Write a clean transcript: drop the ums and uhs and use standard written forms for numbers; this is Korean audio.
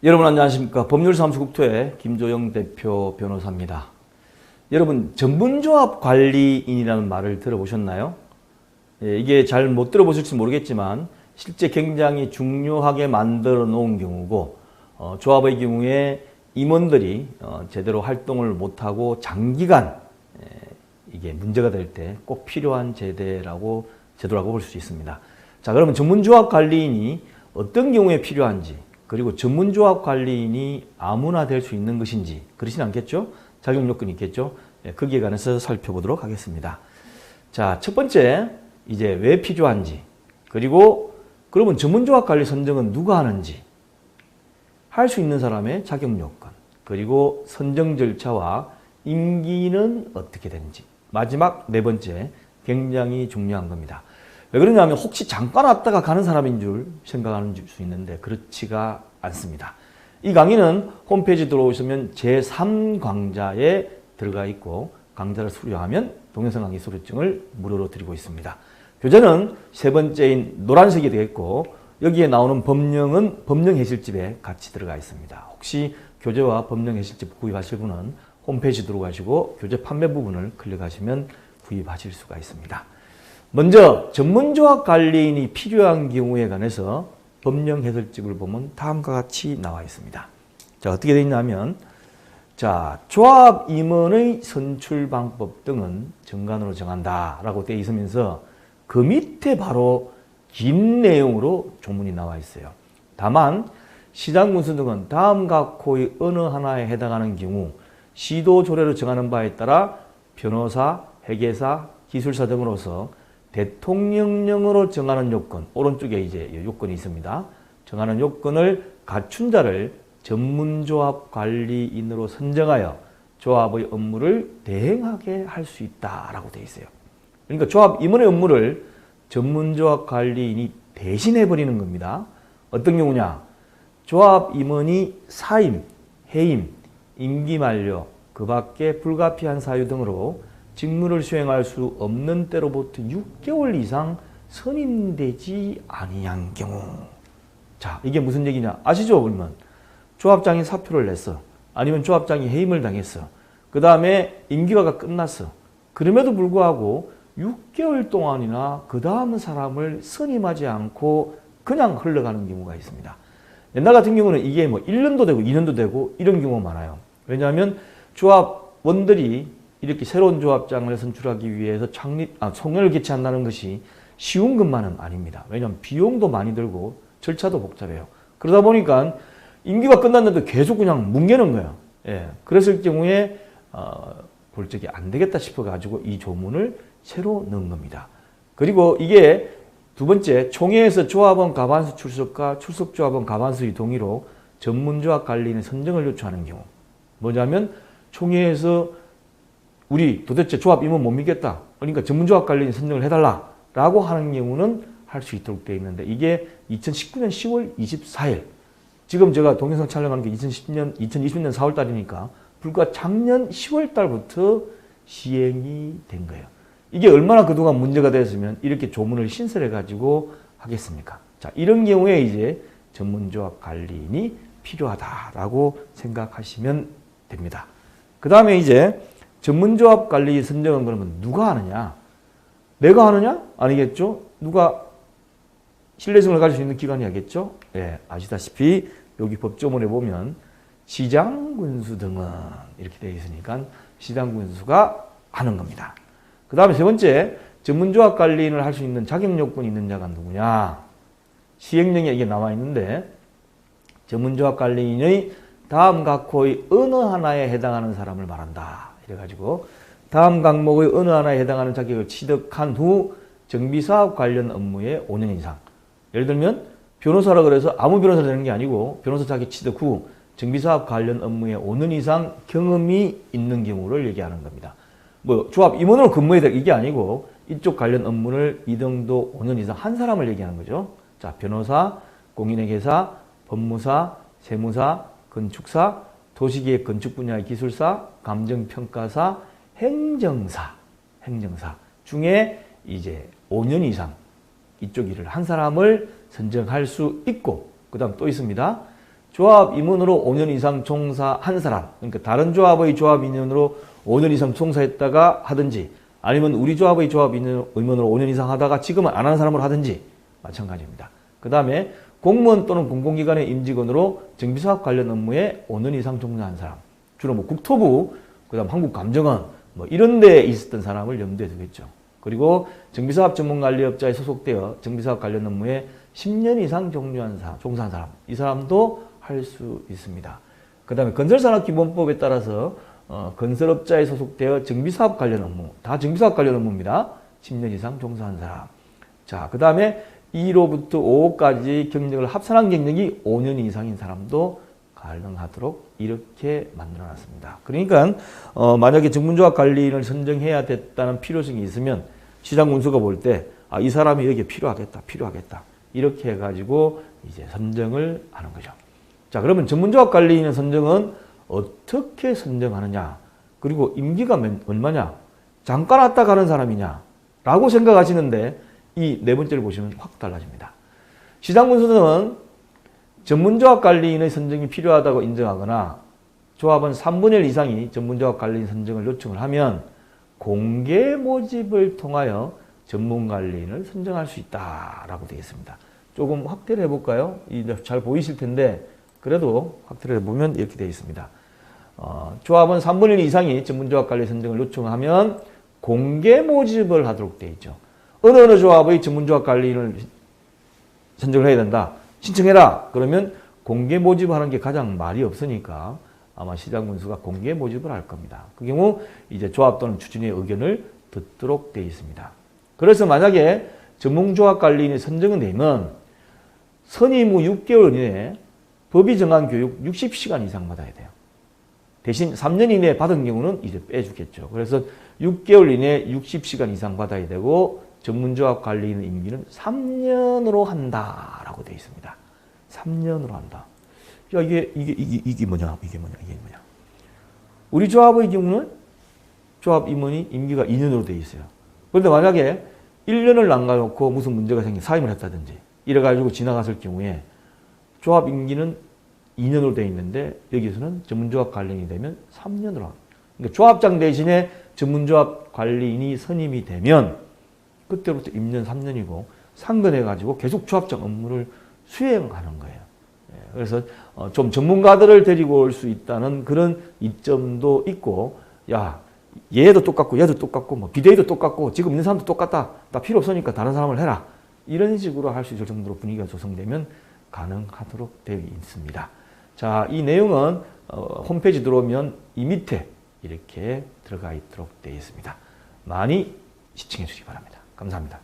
여러분 안녕하십니까. 법률사무소국토의 김조영 대표 변호사입니다. 여러분 전문조합 관리인이라는 말을 들어보셨나요? 이게 잘 못 들어보실지 모르겠지만 실제 굉장히 중요하게 만들어 놓은 경우고 조합의 경우에 임원들이 제대로 활동을 못하고 장기간 이게 문제가 될 때 꼭 필요한 제도라고 볼 수 있습니다. 자, 그러면 전문조합 관리인이 어떤 경우에 필요한지, 그리고 전문조합 관리인이 아무나 될 수 있는 것인지 그렇진 않겠죠? 자격 요건이 있겠죠? 거기에 관해서 살펴보도록 하겠습니다. 자, 첫 번째 이제 왜 필요한지, 그리고 그러면 전문조합 관리 선정은 누가 하는지, 할 수 있는 사람의 자격 요건, 그리고 선정 절차와 임기는 어떻게 되는지, 마지막 네 번째 굉장히 중요한 겁니다. 왜 그러냐면 혹시 잠깐 왔다가 가는 사람인 줄 생각하는 수 있는데 그렇지가 않습니다. 이 강의는 홈페이지 들어오시면 제3강좌에 들어가 있고 강좌를 수료하면 동영상 강의 수료증을 무료로 드리고 있습니다. 교재는 세 번째인 노란색이 되겠고 여기에 나오는 법령은 법령해실집에 같이 들어가 있습니다. 혹시 교재와 법령해실집 구입하실 분은 홈페이지 들어가시고 교재 판매 부분을 클릭하시면 구입하실 수가 있습니다. 먼저 전문조합 관리인이 필요한 경우에 관해서 법령 해설집을 보면 다음과 같이 나와 있습니다. 자, 어떻게 되어 있냐면, 자, 조합 임원의 선출 방법 등은 정관으로 정한다라고 되어 있으면서 그 밑에 바로 긴 내용으로 조문이 나와 있어요. 다만 시장군수 등은 다음 각호의 어느 하나에 해당하는 경우 시도 조례로 정하는 바에 따라 변호사, 회계사, 기술사 등으로서 대통령령으로 정하는 요건, 오른쪽에 이제 요건이 있습니다. 정하는 요건을 갖춘 자를 전문조합 관리인으로 선정하여 조합의 업무를 대행하게 할 수 있다라고 되어 있어요. 그러니까 조합 임원의 업무를 전문조합 관리인이 대신해 버리는 겁니다. 어떤 경우냐? 조합 임원이 사임, 해임, 임기 만료, 그 밖에 불가피한 사유 등으로 직무를 수행할 수 없는 때로부터 6개월 이상 선임되지 아니한 경우. 자, 이게 무슨 얘기냐? 아시죠? 그러면 조합장이 사표를 냈어. 아니면 조합장이 해임을 당했어. 그 다음에 임기가 끝났어. 그럼에도 불구하고 6개월 동안이나 그 다음 사람을 선임하지 않고 그냥 흘러가는 경우가 있습니다. 옛날 같은 경우는 이게 뭐 1년도 되고 2년도 되고 이런 경우가 많아요. 왜냐하면 조합원들이 이렇게 새로운 조합장을 선출하기 위해서 송년을 개최한다는 것이 쉬운 것만은 아닙니다. 왜냐하면 비용도 많이 들고 절차도 복잡해요. 그러다 보니까 임기가 끝났는데 계속 그냥 뭉개는 거예요. 예, 그랬을 경우에 볼 적이 안 되겠다 싶어가지고 이 조문을 새로 넣은 겁니다. 그리고 이게 두 번째, 총회에서 조합원 과반수 출석과 출석조합원 과반수의 동의로 전문조합 관리인의 선정을 요청하는 경우. 뭐냐면 총회에서 우리 도대체 조합 임원 못 믿겠다. 그러니까 전문조합 관리인 선정을 해달라라고 하는 경우는 할 수 있도록 되어 있는데 이게 2019년 10월 24일. 지금 제가 동영상 촬영하는 게 2020년 4월 달이니까 불과 작년 10월 달부터 시행이 된 거예요. 이게 얼마나 그동안 문제가 됐으면 이렇게 조문을 신설해 가지고 하겠습니까? 자, 이런 경우에 이제 전문조합 관리인이 필요하다라고 생각하시면 됩니다. 그 다음에 이제 전문조합 관리 선정은 그러면 누가 하느냐? 내가 하느냐? 아니겠죠? 누가 신뢰성을 가질 수 있는 기관이 하겠죠? 예, 아시다시피 여기 법조문에 보면 시장군수 등은 이렇게 되어 있으니까 시장군수가 하는 겁니다. 그 다음에 세 번째, 전문조합 관리인을 할 수 있는 자격 요건이 있는 자가 누구냐? 시행령에 이게 나와 있는데 전문조합 관리인의 다음 각호의 어느 하나에 해당하는 사람을 말한다. 이래가지고 다음 각목의 어느 하나에 해당하는 자격을 취득한 후 정비사업 관련 업무에 5년 이상. 예를 들면 변호사라 그래서 아무 변호사가 되는 게 아니고 변호사 자격 취득 후 정비사업 관련 업무에 5년 이상 경험이 있는 경우를 얘기하는 겁니다. 뭐 조합 임원으로 근무해야 될 이게 아니고 이쪽 관련 업무를 이 정도 5년 이상 한 사람을 얘기하는 거죠. 자, 변호사, 공인회계사, 법무사, 세무사, 건축사, 도시계획 건축 분야의 기술사, 감정평가사, 행정사 중에 이제 5년 이상 이쪽 일을 한 사람을 선정할 수 있고, 그 다음 또 있습니다. 조합 임원으로 5년 이상 종사한 사람, 그러니까 다른 조합의 조합 임원으로 5년 이상 종사했다가 하든지, 아니면 우리 조합의 조합 임원으로 5년 이상 하다가 지금은 안 하는 사람으로 하든지 마찬가지입니다. 그 다음에 공무원 또는 공공기관의 임직원으로 정비사업 관련 업무에 5년 이상 종사한 사람, 주로 뭐 국토부, 그 다음 한국감정원 뭐 이런 데에 있었던 사람을 염두에 두겠죠. 그리고 정비사업 전문관리업자에 소속되어 정비사업 관련 업무에 10년 이상 종사한 사람, 이 사람도 할 수 있습니다. 그 다음에 건설산업기본법에 따라서 건설업자에 소속되어 정비사업 관련 업무, 다 정비사업 관련 업무입니다. 10년 이상 종사한 사람. 자, 그 다음에 2로부터 5까지 경력을 합산한 경력이 5년 이상인 사람도 가능하도록 이렇게 만들어놨습니다. 그러니까 만약에 전문조합 관리인을 선정해야 됐다는 필요성이 있으면 시장군수가 볼 때 이 사람이 여기에 필요하겠다 이렇게 해가지고 이제 선정을 하는 거죠. 자, 그러면 전문조합 관리인의 선정은 어떻게 선정하느냐, 그리고 임기가 얼마냐, 잠깐 왔다 가는 사람이냐 라고 생각하시는데 이 네 번째를 보시면 확 달라집니다. 시장군수는 전문조합 관리인의 선정이 필요하다고 인정하거나 조합원 3분의 1 이상이 전문조합 관리인 선정을 요청을 하면 공개 모집을 통하여 전문관리인을 선정할 수 있다라고 되어 있습니다. 조금 확대를 해볼까요? 잘 보이실 텐데 그래도 확대를 해보면 이렇게 되어 있습니다. 조합원 3분의 1 이상이 전문조합 관리 선정을 요청하면 공개 모집을 하도록 되어 있죠. 어느 조합의 전문조합 관리인을 선정을 해야 된다. 신청해라. 그러면 공개 모집하는 게 가장 말이 없으니까 아마 시장군수가 공개 모집을 할 겁니다. 그 경우 이제 조합 또는 추진의 의견을 듣도록 되어 있습니다. 그래서 만약에 전문조합 관리인이 선정은 되면 선임 후 6개월 이내에 법이 정한 교육 60시간 이상 받아야 돼요. 대신 3년 이내에 받은 경우는 이제 빼주겠죠. 그래서 6개월 이내에 60시간 이상 받아야 되고 전문조합 관리인 임기는 3년으로 한다라고 되어 있습니다. 3년으로 한다. 야, 이게 뭐냐? 우리 조합의 경우는 조합 임원이 임기가 2년으로 되어 있어요. 그런데 만약에 1년을 남겨놓고 무슨 문제가 생겨 사임을 했다든지 이래가지고 지나갔을 경우에 조합 임기는 2년으로 되어 있는데 여기서는 전문조합 관리인이 되면 3년으로 합니다. 그러니까 조합장 대신에 전문조합 관리인이 선임이 되면 그때부터 임년 3년이고 상근해가지고 계속 조합장 업무를 수행하는 거예요. 그래서 좀 전문가들을 데리고 올 수 있다는 그런 이점도 있고, 야, 얘도 똑같고 얘도 똑같고 뭐 비대위도 똑같고 지금 있는 사람도 똑같다. 나 필요 없으니까 다른 사람을 해라. 이런 식으로 할 수 있을 정도로 분위기가 조성되면 가능하도록 되어 있습니다. 자, 이 내용은 홈페이지 들어오면 이 밑에 이렇게 들어가 있도록 되어 있습니다. 많이 시청해 주시기 바랍니다. 감사합니다.